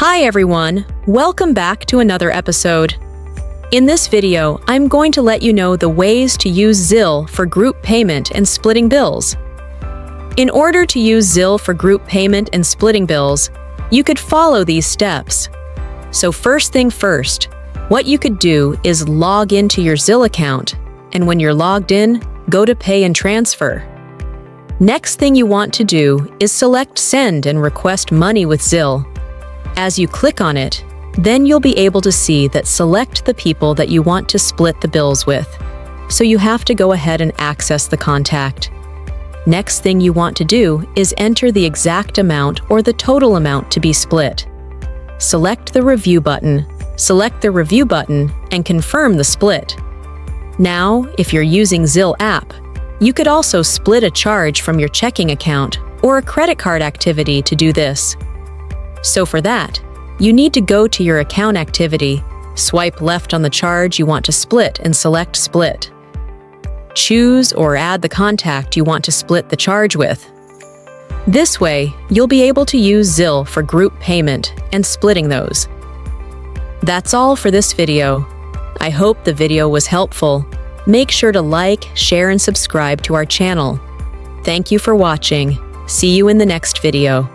Hi everyone, welcome back to another episode. In this video, I'm going to let you know the ways to use Zelle for group payment and splitting bills. In order to use Zelle for group payment and splitting bills, you could follow these steps. So first thing first, what you could do is log into your Zelle account, and when you're logged in, go to Pay and Transfer. Next thing you want to do is select Send and request money with Zelle. As you click on it, then you'll be able to see that select the people that you want to split the bills with. So you have to go ahead and access the contact. Next thing you want to do is enter the exact amount or the total amount to be split. Select the Review button, and confirm the split. Now, if you're using Zelle app, you could also split a charge from your checking account or a credit card activity to do this. So for that, you need to go to your account activity, swipe left on the charge you want to split and select Split. Choose or add the contact you want to split the charge with. This way, you'll be able to use Zelle for group payment and splitting those. That's all for this video. I hope the video was helpful. Make sure to like, share, and subscribe to our channel. Thank you for watching. See you in the next video.